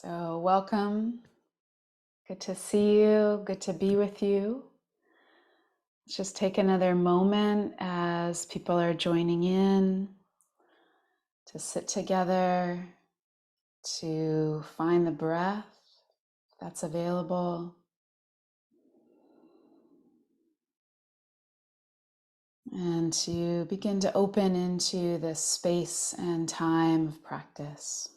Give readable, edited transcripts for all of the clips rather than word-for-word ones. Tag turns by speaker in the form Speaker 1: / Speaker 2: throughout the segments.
Speaker 1: So welcome. Good to see you. Good to be with you. Let's just take another moment as people are joining in to sit together, to find the breath that's available, and to begin to open into this space and time of practice.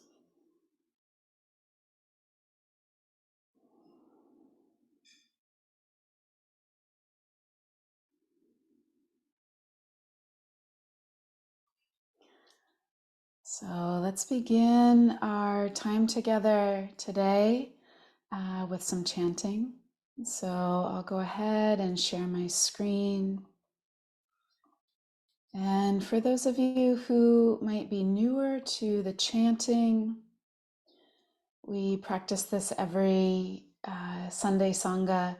Speaker 1: So let's begin our time together today with some chanting. So I'll go ahead and share my screen. And for those of you who might be newer to the chanting, we practice this every Sunday Sangha,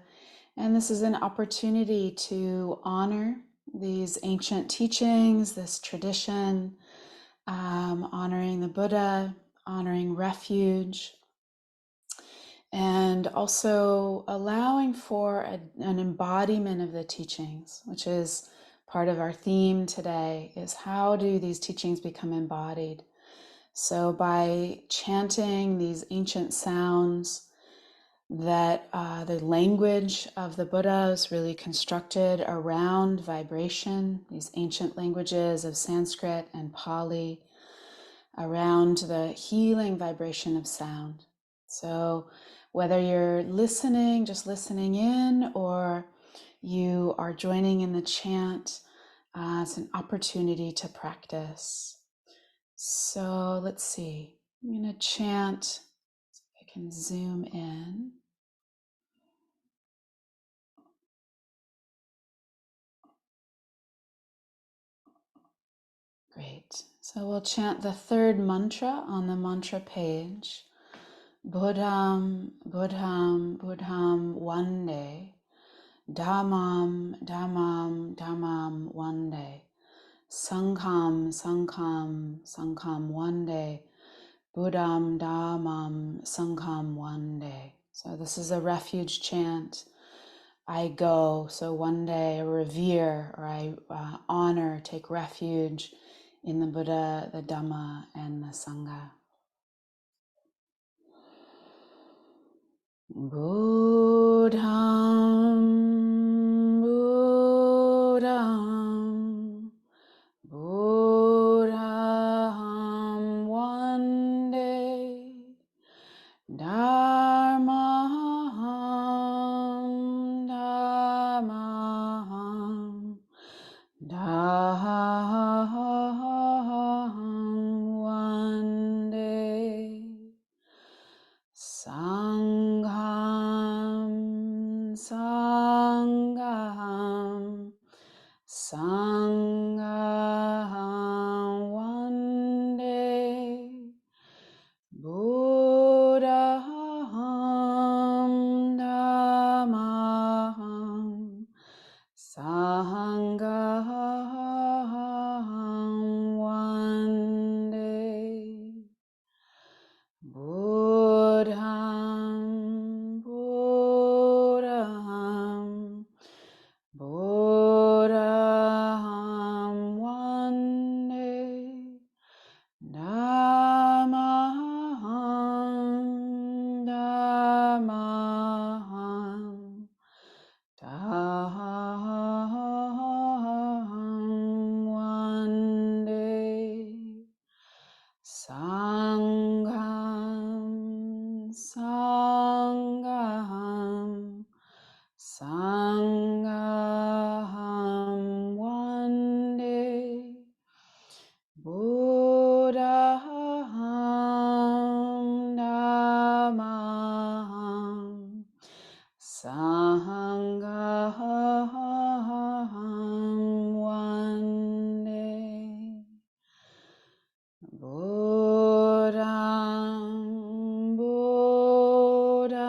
Speaker 1: and this is an opportunity to honor these ancient teachings, this tradition, honoring the Buddha, honoring Refuge, and also allowing for an embodiment of the teachings, which is part of our theme today, is how do these teachings become embodied? So by chanting these ancient sounds that the language of the Buddha is really constructed around vibration, these ancient languages of Sanskrit and Pali, around the healing vibration of sound. So whether you're listening, just listening in, or you are joining in the chant, it's an opportunity to practice. So let's see. I'm going to chant. I can zoom in. Great. So we'll chant the third mantra on the mantra page. Buddham, Buddham, Buddham, one day. Dhammam, Dhammam, Dhammam, one day. Sangham, Sangham, Sangham, one day. Buddham, Dhammam, Sangham, one day. So this is a refuge chant. I go, so one day I revere or I honor, take refuge in the Buddha, the Dhamma, and the Sangha. Buddham, Buddham, Buddham, one day. Dharmaham, Dharmaham, Dharmaham, one day. Sangham, Sangham, Sangham, one day. Buddham, Dhammam, Sangham, one day. Buddham, Buddham, Buddham, one day. Dhammam, Dhammam, Dhammam, one day. Sangham, Sangham, Sangham, one day. Buddham, Dhammam, Sangham, one day. Buddham, Buddham,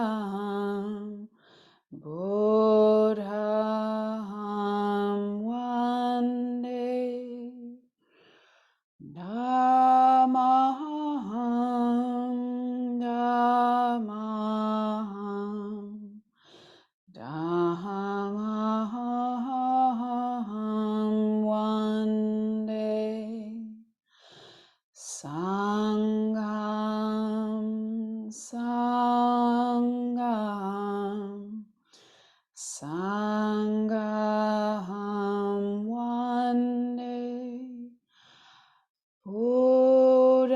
Speaker 1: Buddham, one day. Dhammam, Dhammam, Sangham. Sangham one day. Buddhaham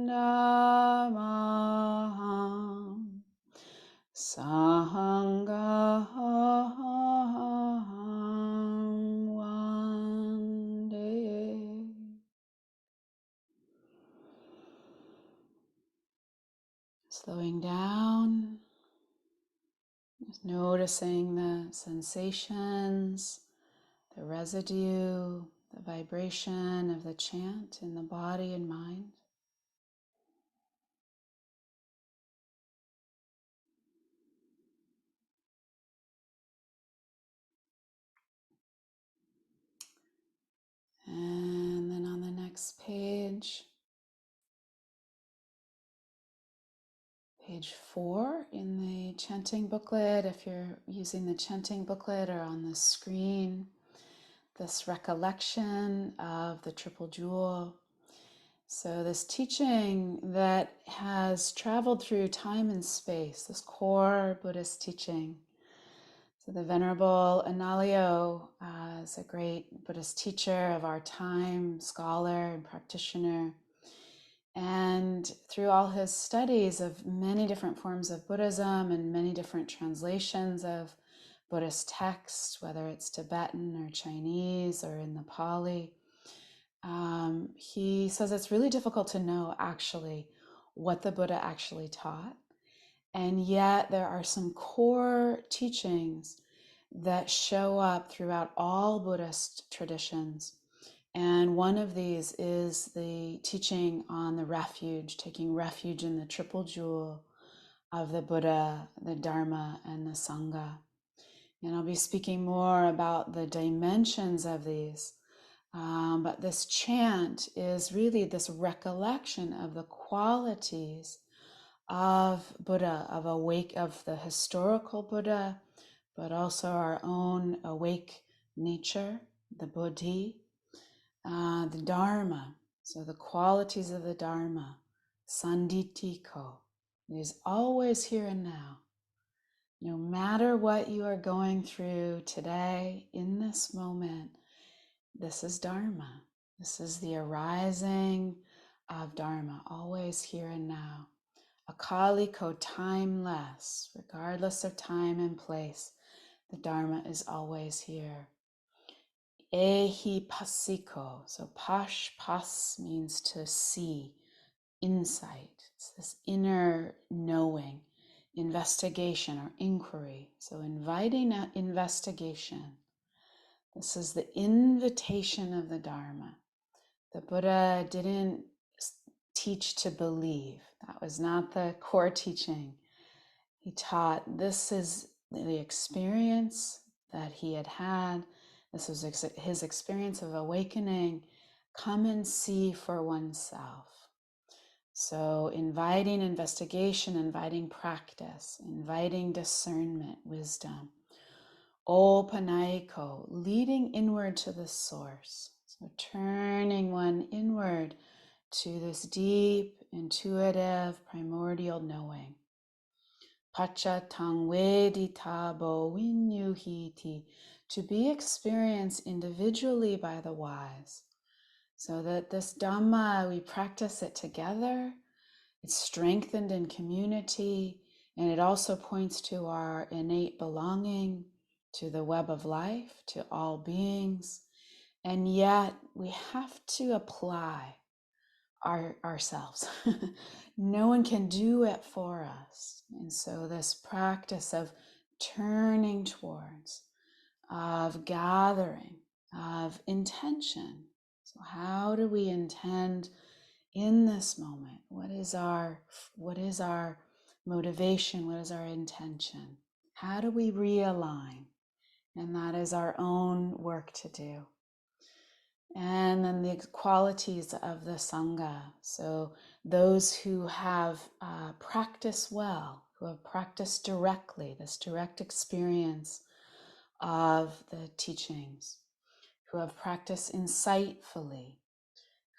Speaker 1: Dhammaham Sangham one day. Slowing down, just noticing the sensations, the residue, the vibration of the chant in the body and mind. And then on the next page, page 4 in the chanting booklet, if you're using the chanting booklet or on the screen, this recollection of the Triple Jewel. So this teaching that has traveled through time and space, this core Buddhist teaching. So the Venerable Analayo is a great Buddhist teacher of our time, scholar and practitioner. And through all his studies of many different forms of Buddhism and many different translations of Buddhist texts, whether it's Tibetan or Chinese or in the Pali, he says it's really difficult to know actually what the Buddha actually taught. And yet there are some core teachings that show up throughout all Buddhist traditions. And one of these is the teaching on the refuge, taking refuge in the triple jewel of the Buddha, the Dharma, and the Sangha. And I'll be speaking more about the dimensions of these. But this chant is really this recollection of the qualities of Buddha, of the historical Buddha, but also our own awake nature, the Bodhi, the Dharma, so the qualities of the Dharma, Sanditiko. It is always here and now. No matter what you are going through today, in this moment, this is Dharma. This is the arising of Dharma, always here and now. Akaliko, timeless, regardless of time and place, the Dharma is always here. Ehi pasiko, so pas means to see, insight. It's this inner knowing, investigation or inquiry. So inviting investigation. This is the invitation of the Dharma. The Buddha didn't teach to believe. That was not the core teaching. He taught this is the experience that he had had. This was his experience of awakening. Come and see for oneself. So inviting investigation, inviting practice, inviting discernment, wisdom. Opanaiko, leading inward to the source. So turning one inward to this deep, intuitive, primordial knowing. Pacha tangwedi tabo winyuhiti, to be experienced individually by the wise. So that this Dhamma, we practice it together. It's strengthened in community, and it also points to our innate belonging, to the web of life, to all beings. And yet we have to apply ourselves. No one can do it for us. And so this practice of turning towards, of gathering, of intention. So how do we intend in this moment? What is our motivation? What is our intention? How do we realign? And that is our own work to do. And then the qualities of the Sangha. So those who have practiced well, who have practiced directly, this direct experience of the teachings, who have practiced insightfully,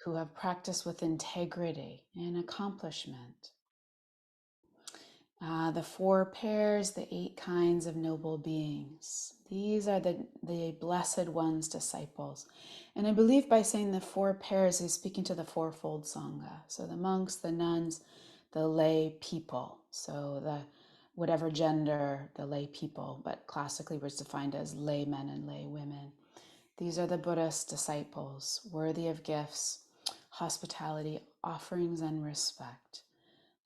Speaker 1: who have practiced with integrity and accomplishment. The 4 pairs, the 8 kinds of noble beings. These are the blessed ones' disciples. And I believe by saying the 4 pairs, he's speaking to the fourfold Sangha. So the monks, the nuns, the lay people. So the whatever gender, the lay people, but classically was defined as lay men and lay women. These are the Buddhist disciples, worthy of gifts, hospitality, offerings, and respect.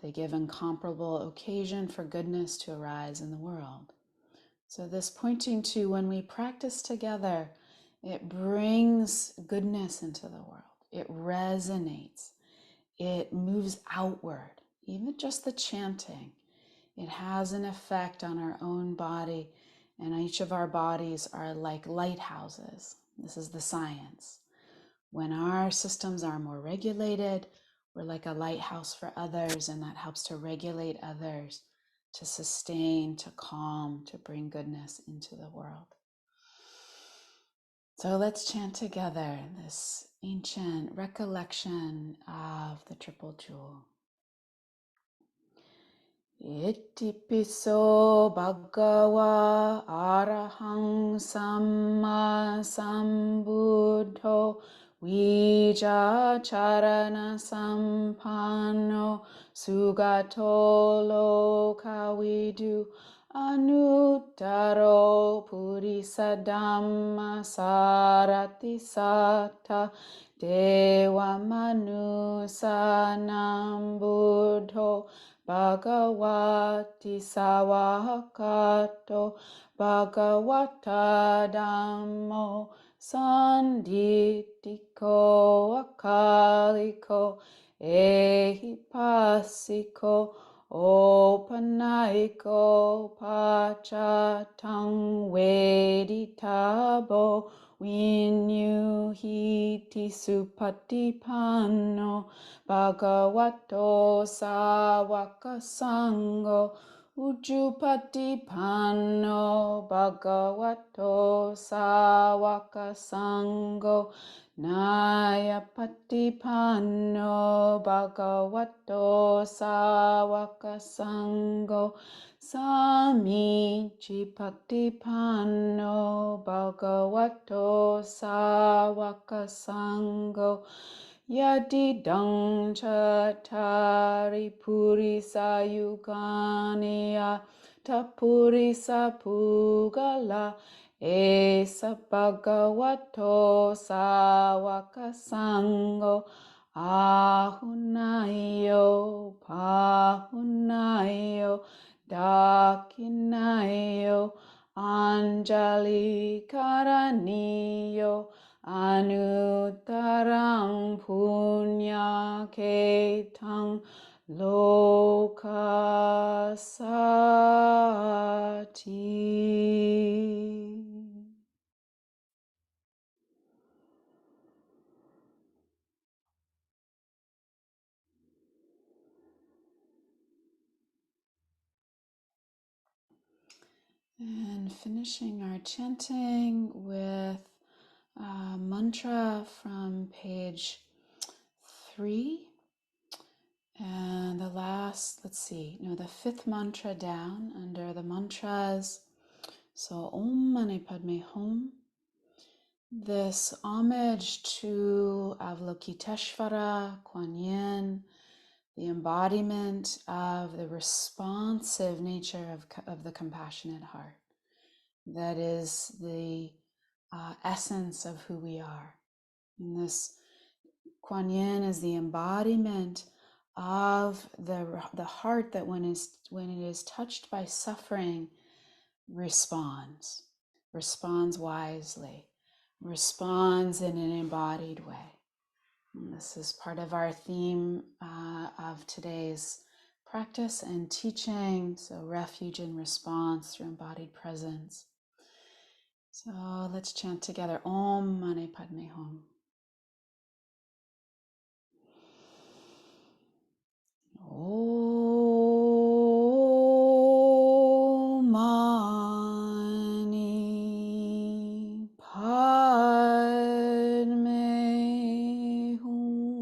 Speaker 1: They give incomparable occasion for goodness to arise in the world. So this pointing to when we practice together, it brings goodness into the world. It resonates. It moves outward. Even just the chanting, it has an effect on our own body, and each of our bodies are like lighthouses. This is the science. When our systems are more regulated, we're like a lighthouse for others, and that helps to regulate others, to sustain, to calm, to bring goodness into the world. So let's chant together this ancient recollection of the Triple Jewel. Itipiso bhagava arahang samma sambuddho vijja charana sampanno sugato lokavidu anuttaro purisa dhamma sarati satta deva manusanam buddho Bhagavati Savakato Bhagavata Dhammo Sanditiko Akaliko Ehipasiko Opanaiko Pachatang Veditabo Vinyuhiti Supatipanno Bhagavato Sawaka Sangho Ujjupatipanno Bhagavato Sawaka Sangho Nayapatipanno Bhagavato Sawaka Sangho Samicchipatipanno Bhagavato Sawaka Sangho Yadidang Chattari Purisa Yugania Tapurisa Pugala Esa Bhagavato Sawaka Sangho Ahunayo Pahunayo Dakinayo Anjali Karaniyo Anuttarang punya ketang lokasati. And finishing our chanting with a mantra from page 3. And the last, the 5th mantra down under the mantras. So Om Mani Padme Hum. This homage to Avalokiteshvara, Kuan Yin, the embodiment of the responsive nature of the compassionate heart. That is the essence of who we are. And this Kuan Yin is the embodiment of the heart that when it is touched by suffering, responds wisely, responds in an embodied way. And this is part of our theme of today's practice and teaching. So refuge and response through embodied presence. So let's chant together. Om Mani Padme Hum. Om Mani Padme Hum.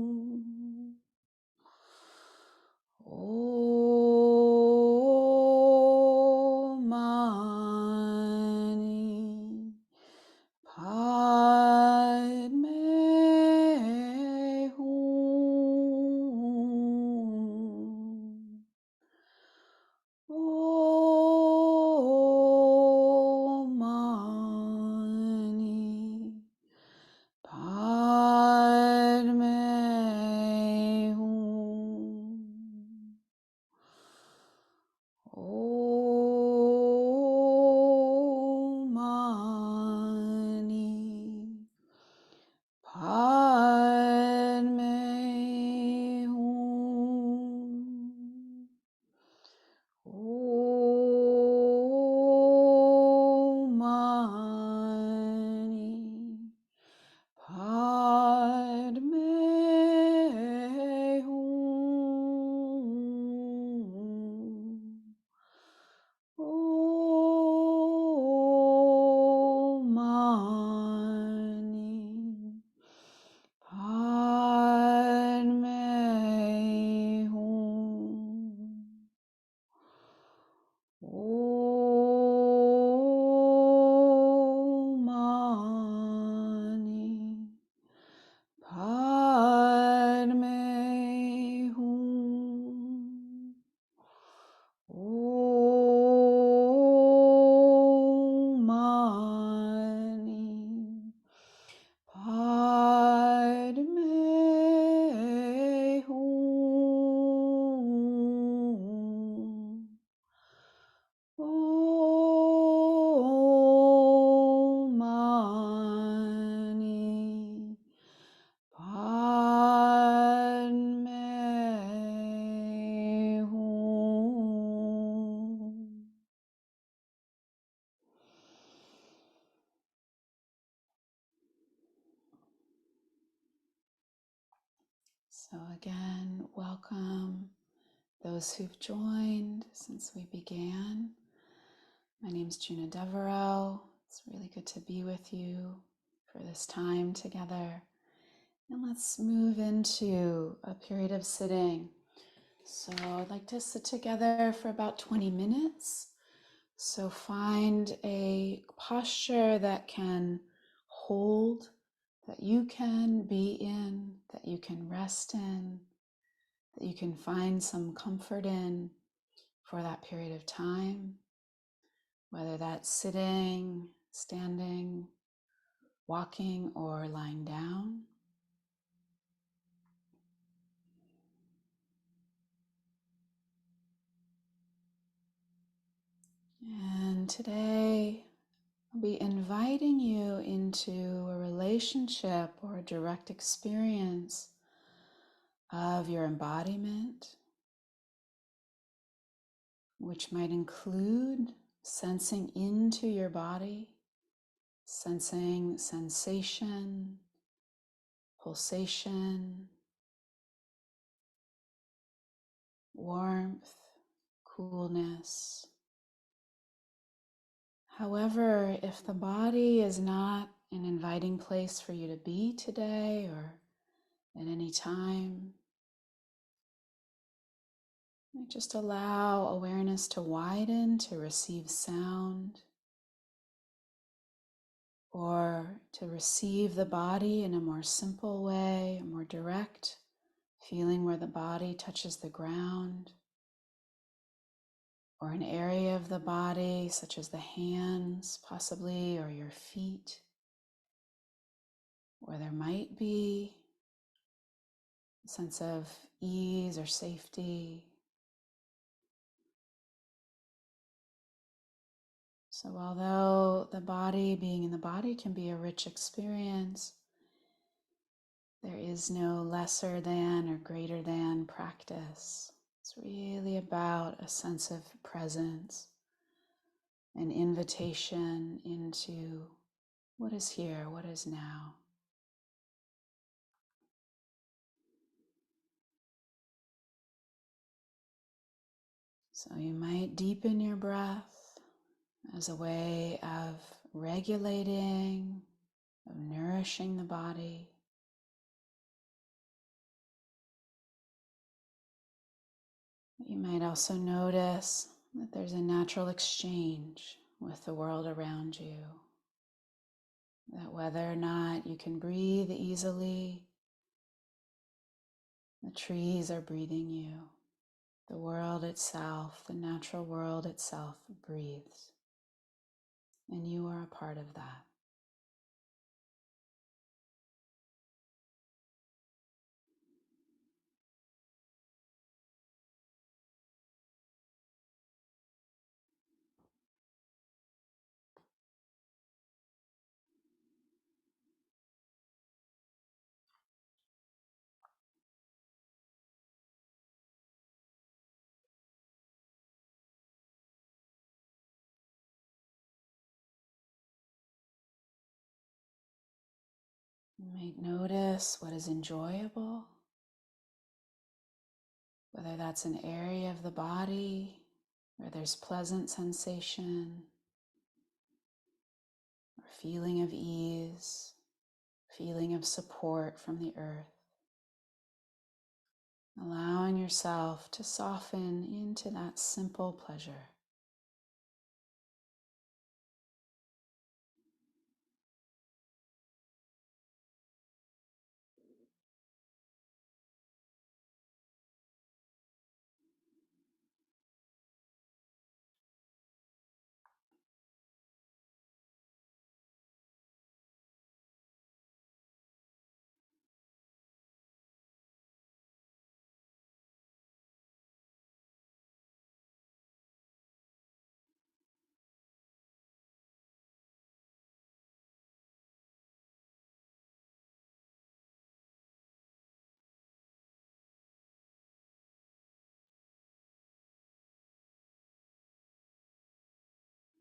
Speaker 1: So again, welcome those who've joined since we began. My name's Djuna Devereaux. It's really good to be with you for this time together. And let's move into a period of sitting. So I'd like to sit together for about 20 minutes. So find a posture that can hold, that you can be in, that you can rest in, that you can find some comfort in for that period of time, whether that's sitting, standing, walking, or lying down. And today, I'll be inviting you into a relationship or a direct experience of your embodiment, which might include sensing into your body, sensing sensation, pulsation, warmth, coolness. However, if the body is not an inviting place for you to be today or at any time, just allow awareness to widen to receive sound or to receive the body in a more simple way, a more direct feeling where the body touches the ground, or an area of the body such as the hands possibly, or your feet, where there might be a sense of ease or safety. So although the body, being in the body, can be a rich experience, there is no lesser than or greater than practice. It's really about a sense of presence, an invitation into what is here, what is now. So you might deepen your breath as a way of regulating, of nourishing the body. You might also notice that there's a natural exchange with the world around you. That whether or not you can breathe easily, the trees are breathing you. The world itself, the natural world itself breathes. And you are a part of that. You might notice what is enjoyable, whether that's an area of the body where there's pleasant sensation or feeling of ease, feeling of support from the earth. Allowing yourself to soften into that simple pleasure.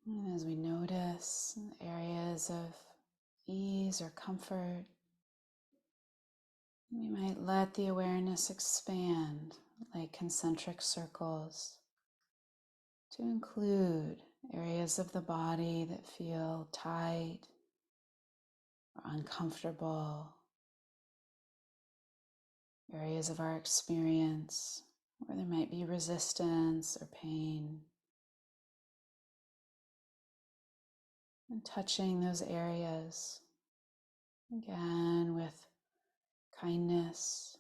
Speaker 1: And as we notice areas of ease or comfort, We might let the awareness expand like concentric circles to include areas of the body that feel tight or uncomfortable, areas of our experience where there might be resistance or pain, and touching those areas again with kindness,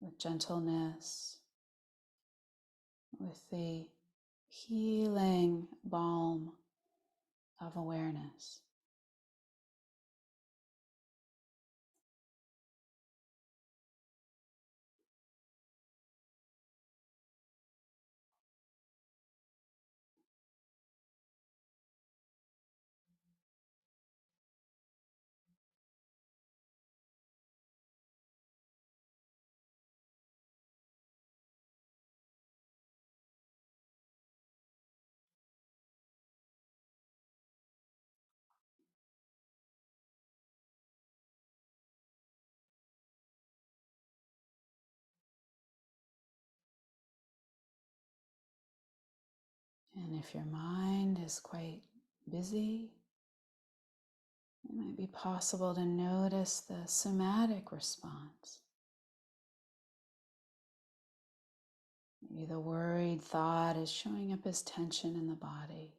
Speaker 1: with gentleness, with the healing balm of awareness. And if your mind is quite busy, it might be possible to notice the somatic response. Maybe the worried thought is showing up as tension in the body,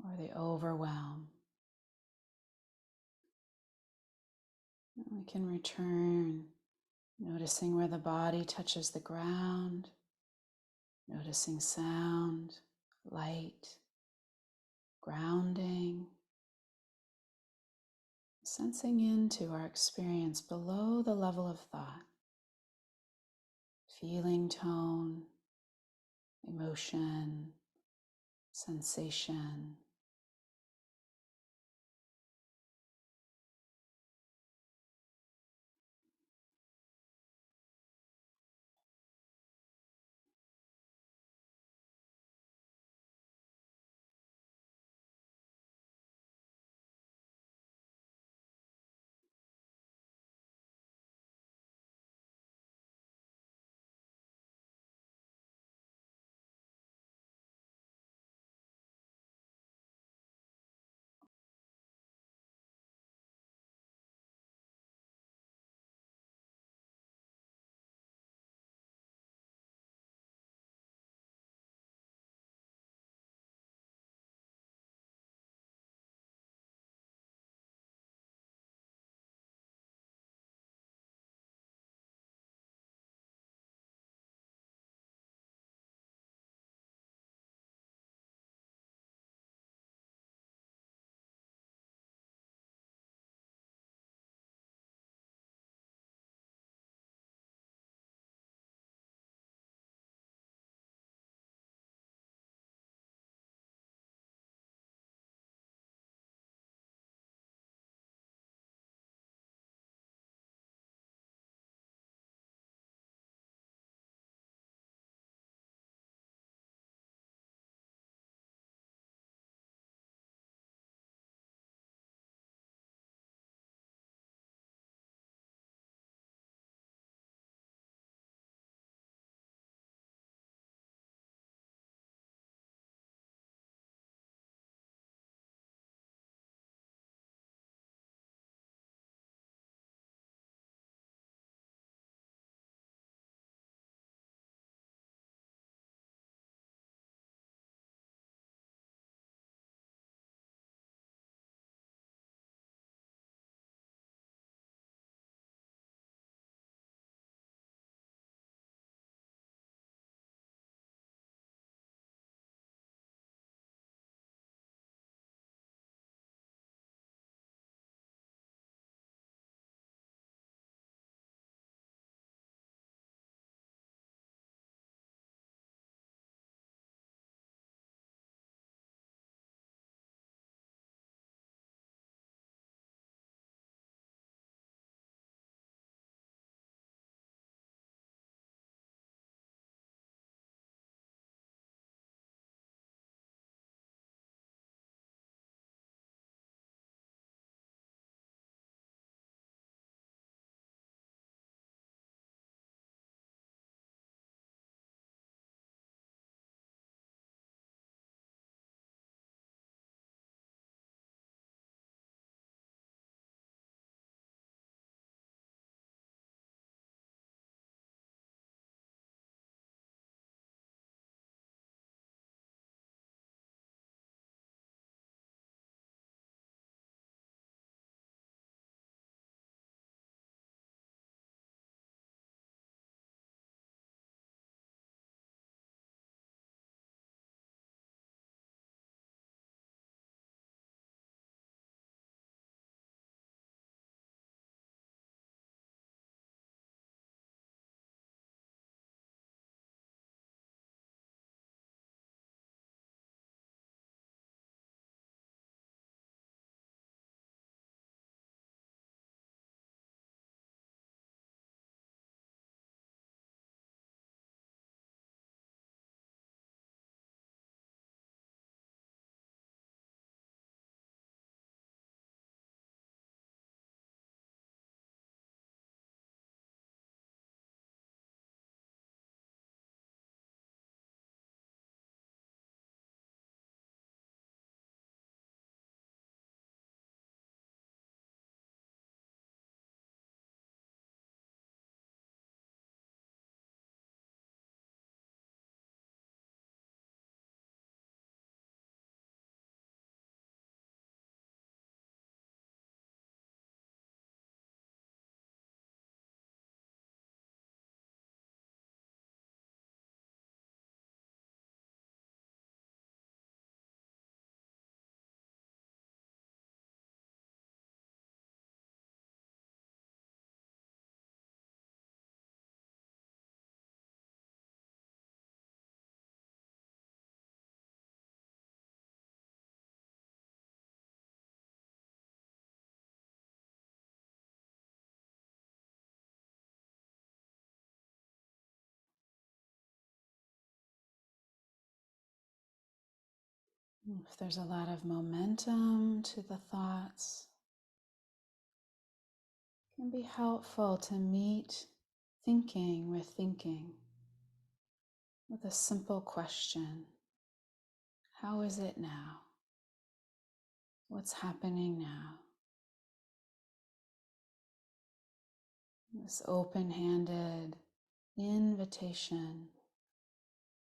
Speaker 1: or the overwhelm. And we can return, noticing where the body touches the ground, noticing sound, light, grounding, sensing into our experience below the level of thought, feeling tone, emotion, sensation. If there's a lot of momentum to the thoughts, it can be helpful to meet thinking with a simple question. How is it now? What's happening now? This open-handed invitation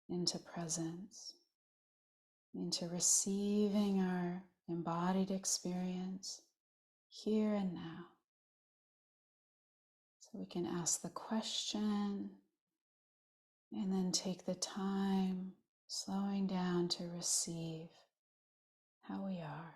Speaker 1: into presence, into receiving our embodied experience here and now. So we can ask the question and then take the time, slowing down to receive how we are.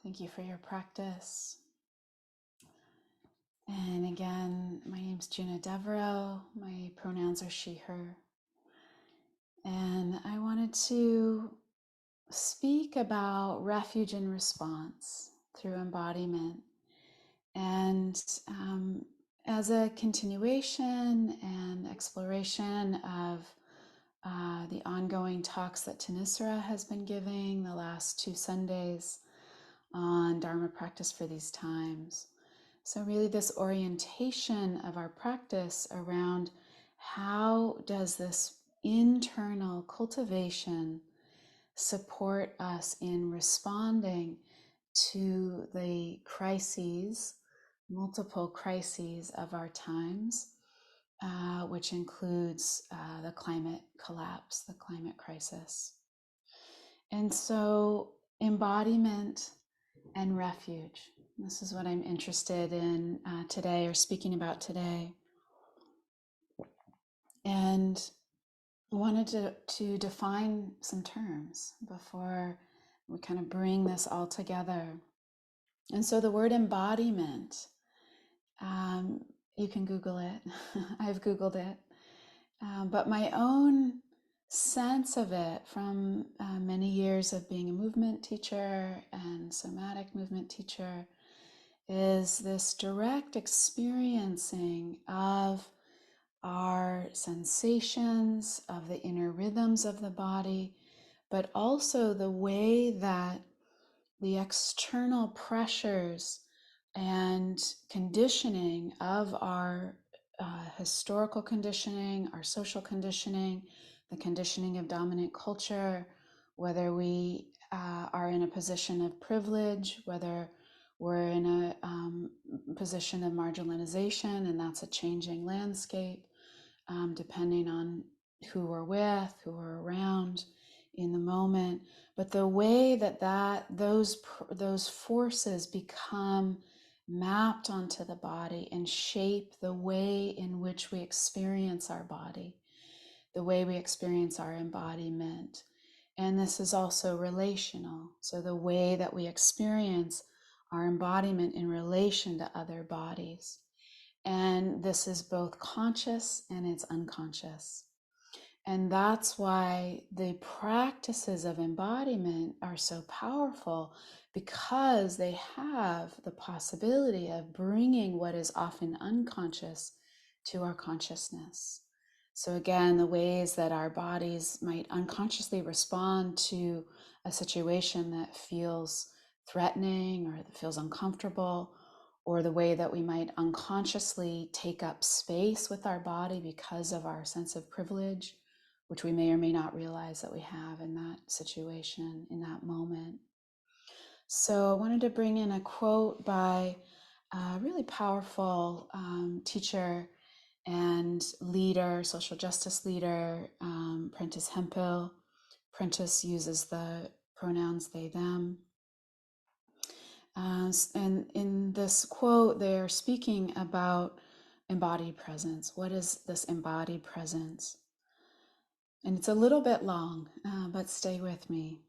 Speaker 1: Thank you for your practice. And again, my name's Djuna Devereaux. My pronouns are she, her. And I wanted to speak about refuge and response through embodiment. And as a continuation and exploration of the ongoing talks that Tanisra has been giving the last 2 Sundays on Dharma practice for these times. So really this orientation of our practice around how does this internal cultivation support us in responding to the crises, multiple crises of our times, which includes the climate collapse, the climate crisis. And so embodiment and refuge. This is what I'm interested in today, or speaking about today. And I wanted to define some terms before we kind of bring this all together. And so the word embodiment, you can Google it. I've Googled it. But my own sense of it from many years of being a movement teacher and somatic movement teacher is this direct experiencing of our sensations, of the inner rhythms of the body, but also the way that the external pressures and conditioning of our historical conditioning, our social conditioning, the conditioning of dominant culture, whether we are in a position of privilege, whether we're in a position of marginalization, and that's a changing landscape, depending on who we're with, who we're around in the moment. But the way that those forces become mapped onto the body and shape the way in which we experience our body, the way we experience our embodiment. And this is also relational. So the way that we experience our embodiment in relation to other bodies. And this is both conscious and it's unconscious. And that's why the practices of embodiment are so powerful, because they have the possibility of bringing what is often unconscious to our consciousness. So again, the ways that our bodies might unconsciously respond to a situation that feels threatening or that feels uncomfortable, or the way that we might unconsciously take up space with our body because of our sense of privilege, which we may or may not realize that we have in that situation, in that moment. So I wanted to bring in a quote by a really powerful teacher and leader, social justice leader, Prentice Hemphill. Prentice uses the pronouns they, them. And in this quote, they're speaking about embodied presence. What is this embodied presence? And it's a little bit long, but stay with me.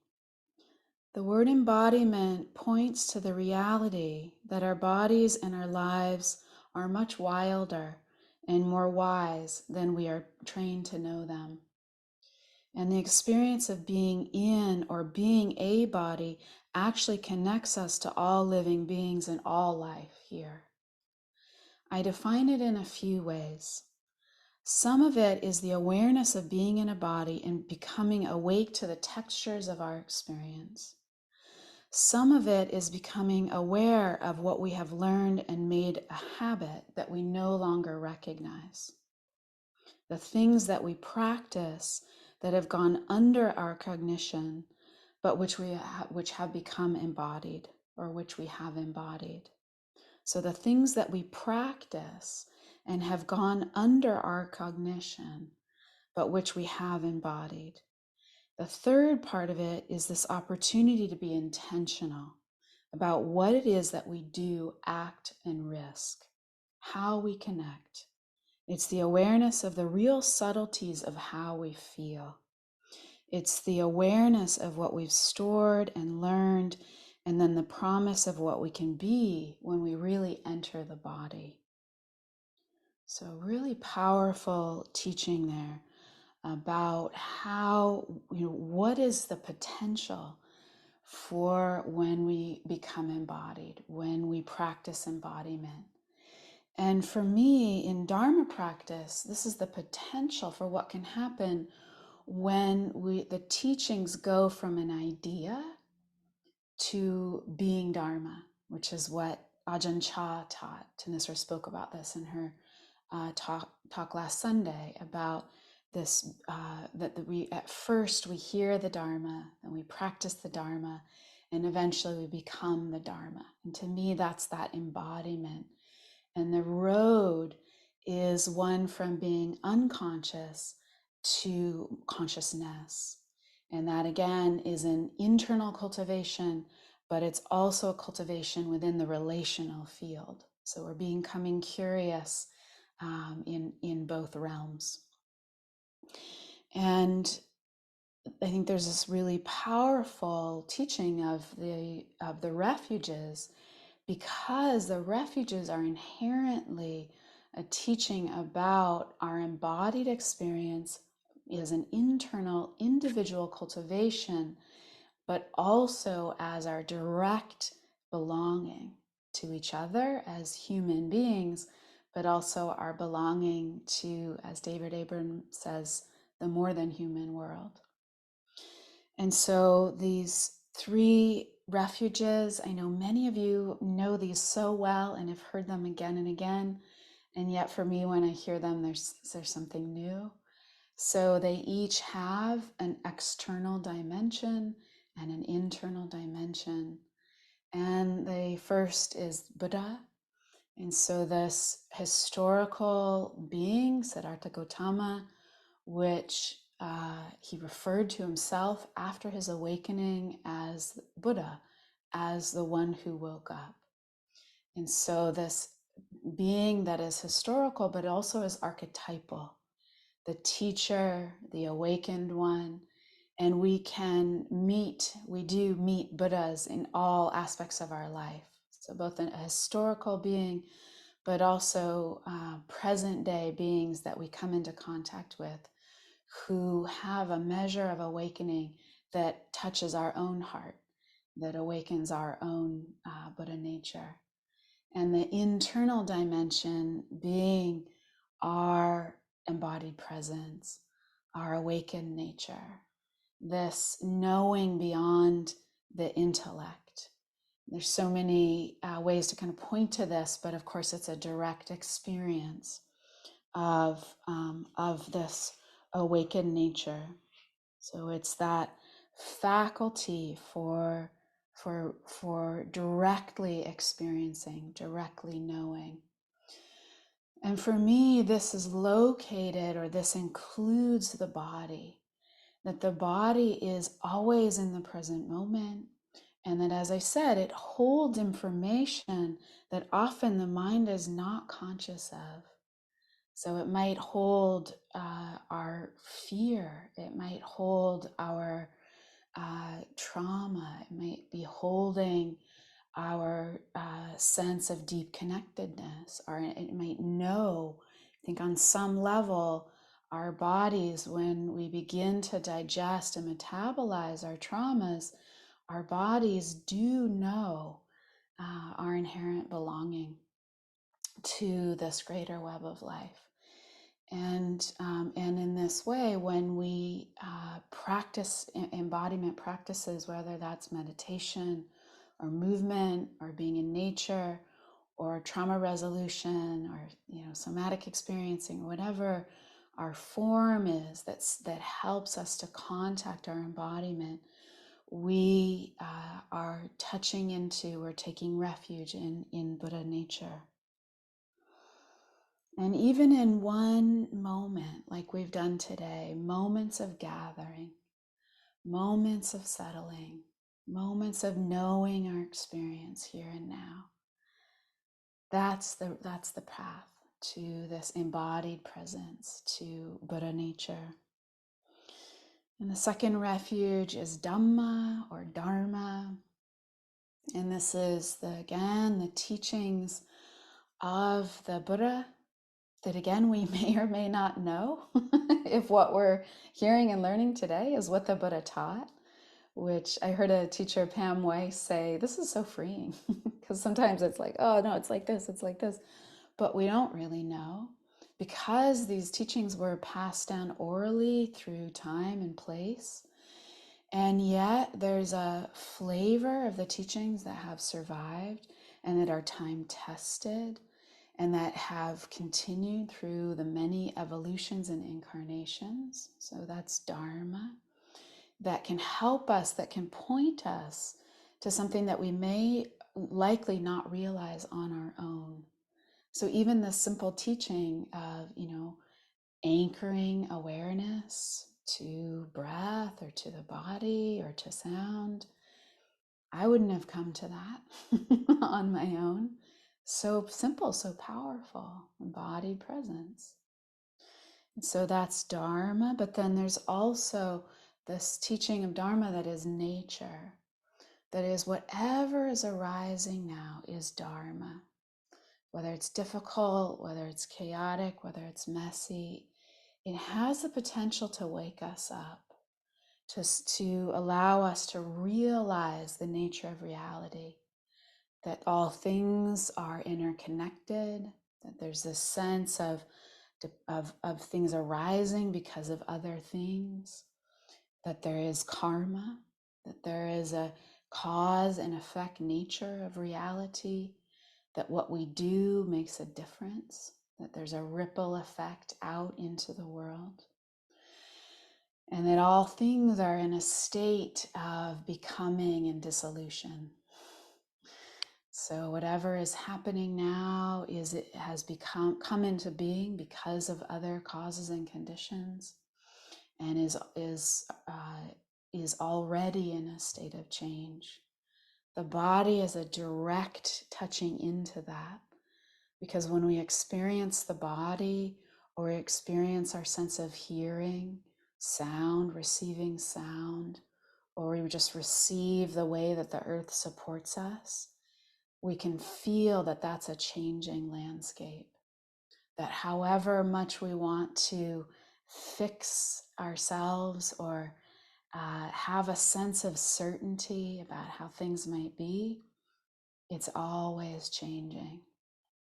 Speaker 1: The word embodiment points to the reality that our bodies and our lives are much wilder and more wise than we are trained to know them. And the experience of being in or being a body actually connects us to all living beings in all life here. I define it in a few ways. Some of it is the awareness of being in a body and becoming awake to the textures of our experience. Some of it is becoming aware of what we have learned and made a habit that we no longer recognize. The things that we practice that have gone under our cognition, but which have become embodied, or which we have embodied. So the things that we practice and have gone under our cognition, but which we have embodied. The third part of it is this opportunity to be intentional about what it is that we do, act, and risk, how we connect. It's the awareness of the real subtleties of how we feel. It's the awareness of what we've stored and learned and then the promise of what we can be when we really enter the body. So really powerful teaching there about how, what is the potential for when we become embodied, when we practice embodiment. And for me, in Dharma practice, this is the potential for what can happen when the teachings go from an idea to being Dharma, which is what Ajahn Chah taught. Tanisra spoke about this in her talk last Sunday about this, that we at first we hear the Dharma, and we practice the Dharma, and eventually we become the Dharma. And to me, that's that embodiment. And the road is one from being unconscious to consciousness. And that again is an internal cultivation, but it's also a cultivation within the relational field. So we're becoming curious in both realms. And I think there's this really powerful teaching of the refuges, because the refuges are inherently a teaching about our embodied experience as an internal individual cultivation, but also as our direct belonging to each other as human beings, but also our belonging to, as David Abram says, the more than human world. And so these 3 refuges, I know many of you know these so well and have heard them again and again. And yet for me, when I hear them, there's something new. So they each have an external dimension and an internal dimension. And the first is Buddha. And so this historical being, Siddhartha Gautama, which he referred to himself after his awakening as Buddha, as the one who woke up. And so this being that is historical, but also is archetypal, the teacher, the awakened one. And we do meet Buddhas in all aspects of our life. So both a historical being, but also present day beings that we come into contact with, who have a measure of awakening that touches our own heart, that awakens our own Buddha nature. And the internal dimension being our embodied presence, our awakened nature, this knowing beyond the intellect. There's so many ways to kind of point to this, but of course it's a direct experience of this awakened nature. So it's that faculty for directly experiencing, directly knowing. And for me, this is located, or this includes the body, that the body is always in the present moment. And that, as I said, it holds information that often the mind is not conscious of. So it might hold our fear, it might hold our trauma, it might be holding our sense of deep connectedness, or it might know, I think on some level, our bodies, when we begin to digest and metabolize our traumas, our bodies do know our inherent belonging to this greater web of life. And in this way, when we practice embodiment practices, whether that's meditation or movement or being in nature or trauma resolution or somatic experiencing, whatever our form is that helps us to contact our embodiment, we are touching into or taking refuge in Buddha nature. And even in one moment, like we've done today, moments of gathering, moments of settling, moments of knowing our experience here and now, that's the path to this embodied presence, to Buddha nature. And the second refuge is Dhamma or Dharma. And this is, again, the teachings of the Buddha that, again, we may or may not know if what we're hearing and learning today is what the Buddha taught, which I heard a teacher, Pam Weiss, say, this is so freeing, because sometimes it's like, oh, no, it's like this, but we don't really know, because these teachings were passed down orally through time and place. And yet there's a flavor of the teachings that have survived and that are time tested and that have continued through the many evolutions and incarnations. So that's Dharma, that can help us, that can point us to something that we may likely not realize on our own. So even the simple teaching of, anchoring awareness to breath or to the body or to sound, I wouldn't have come to that on my own. So simple, so powerful, embodied presence. And so that's Dharma, but then there's also this teaching of Dharma that is nature. That is, whatever is arising now is Dharma. Whether it's difficult, whether it's chaotic, whether it's messy, it has the potential to wake us up, to allow us to realize the nature of reality, that all things are interconnected, that there's this sense of things arising because of other things, that there is karma, that there is a cause and effect nature of reality, that what we do makes a difference, that there's a ripple effect out into the world, and that all things are in a state of becoming and dissolution. So whatever is happening now it has come into being because of other causes and conditions, and is already in a state of change. The body is a direct touching into that, because when we experience the body or experience our sense of hearing sound, receiving sound, or we just receive the way that the earth supports us, we can feel that that's a changing landscape. That however much we want to fix ourselves or have a sense of certainty about how things might be, it's always changing.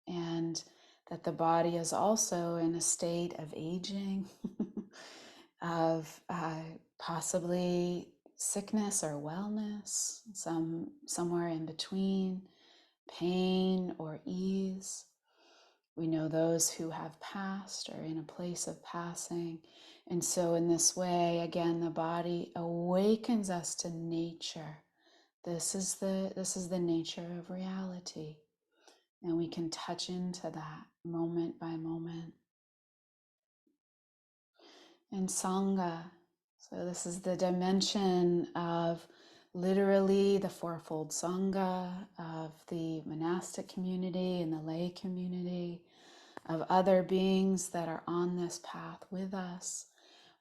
Speaker 1: And that the body is also in a state of aging, of possibly sickness or wellness, somewhere in between, pain or ease. We know those who have passed are in a place of passing. And so in this way, again, the body awakens us to nature. This is the nature of reality. And we can touch into that moment by moment. And Sangha, so this is the dimension of literally the fourfold Sangha, of the monastic community and the lay community, of other beings that are on this path with us.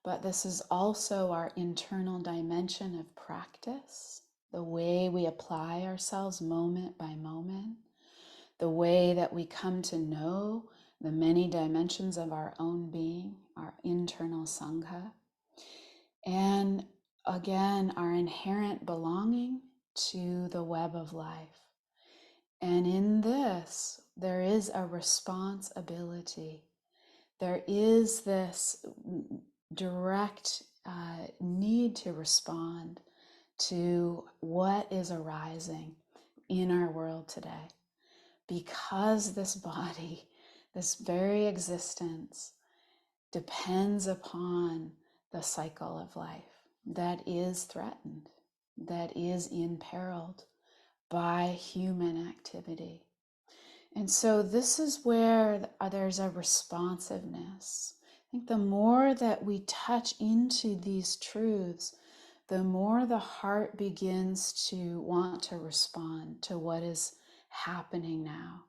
Speaker 1: But this is also our internal dimension of practice, the way we apply ourselves moment by moment, the way that we come to know the many dimensions of our own being, our internal Sangha, and again, our inherent belonging to the web of life. And in this, there is a responsibility. There is this direct need to respond to what is arising in our world today. Because this body, this very existence, depends upon the cycle of life that is threatened, that is imperiled by human activity. And so this is where there's a responsiveness. I think the more that we touch into these truths, the more the heart begins to want to respond to what is happening now.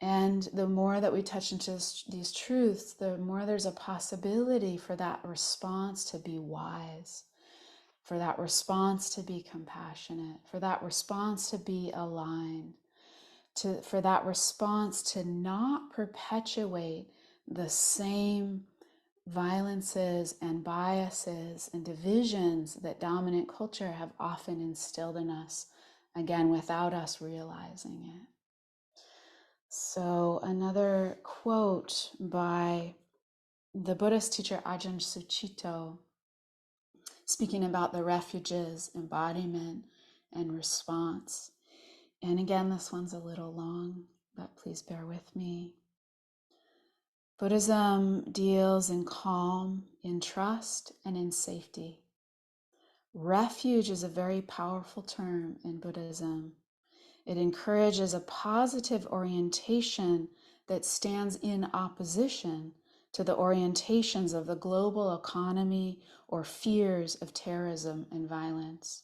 Speaker 1: And the more that we touch into these truths, the more there's a possibility for that response to be wise, for that response to be compassionate, for that response to be aligned, for that response to not perpetuate the same violences and biases and divisions that dominant culture have often instilled in us, again, without us realizing it. So another quote by the Buddhist teacher Ajahn Sucitto, speaking about the refuges, embodiment, and response. And again, this one's a little long, but please bear with me. Buddhism deals in calm, in trust, and in safety. Refuge is a very powerful term in Buddhism. It encourages a positive orientation that stands in opposition to the orientations of the global economy or fears of terrorism and violence.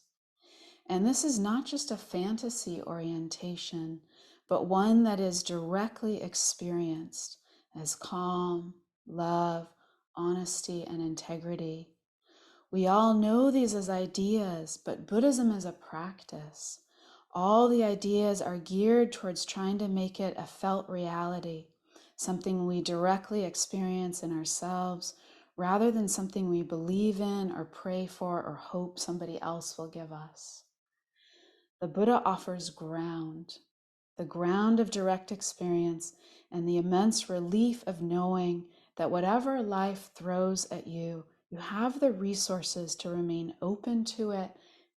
Speaker 1: And this is not just a fantasy orientation, but one that is directly experienced as calm, love, honesty, and integrity. We all know these as ideas, but Buddhism is a practice. All the ideas are geared towards trying to make it a felt reality, something we directly experience in ourselves, rather than something we believe in or pray for or hope somebody else will give us. The Buddha offers ground, the ground of direct experience and the immense relief of knowing that whatever life throws at you, you have the resources to remain open to it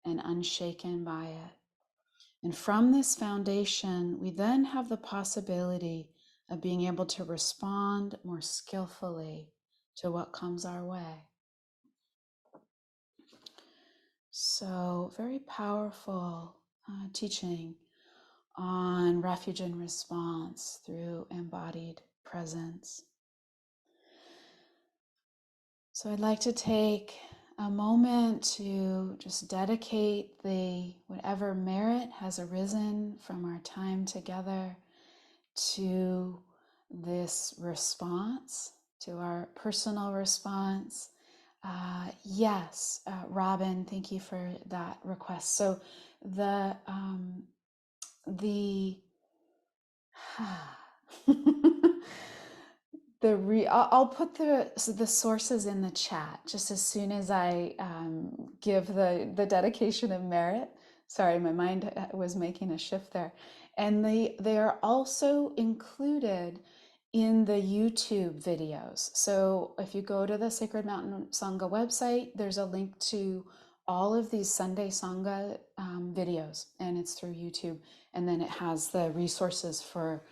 Speaker 1: and unshaken by it. And from this foundation, we then have the possibility of being able to respond more skillfully to what comes our way. So, very powerful teaching on refuge and response through embodied presence. So I'd like to take a moment to just dedicate whatever merit has arisen from our time together to this response, to our personal response. Yes, Robin, thank you for that request. So I'll put the sources in the chat just as soon as I give the dedication of merit. Sorry, my mind was making a shift there. And they are also included in the YouTube videos. So if you go to the Sacred Mountain Sangha website, there's a link to all of these Sunday Sangha videos, and it's through YouTube. And then it has the resources for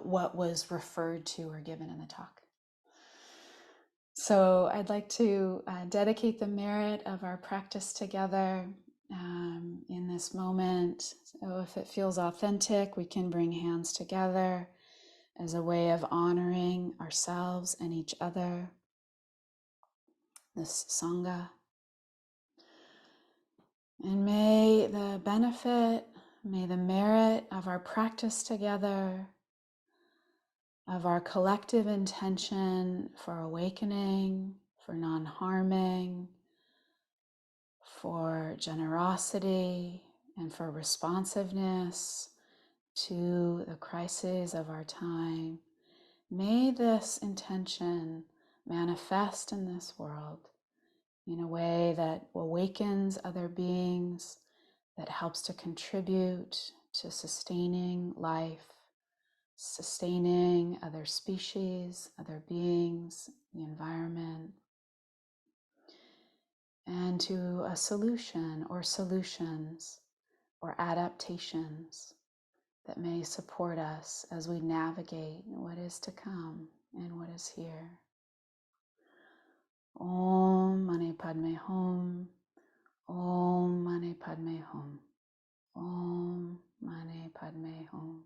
Speaker 1: what was referred to or given in the talk. So I'd like to dedicate the merit of our practice together in this moment. So if it feels authentic, we can bring hands together as a way of honoring ourselves and each other, this Sangha. And may the benefit, may the merit of our practice together, of our collective intention for awakening, for non-harming, for generosity, and for responsiveness to the crises of our time. May this intention manifest in this world in a way that awakens other beings, that helps to contribute to sustaining life, sustaining other species, other beings, the environment, and to a solution or solutions or adaptations that may support us as we navigate what is to come and what is here. Om Mani Padme Hum. Om Mani Padme Hum. Om Mani Padme Hum.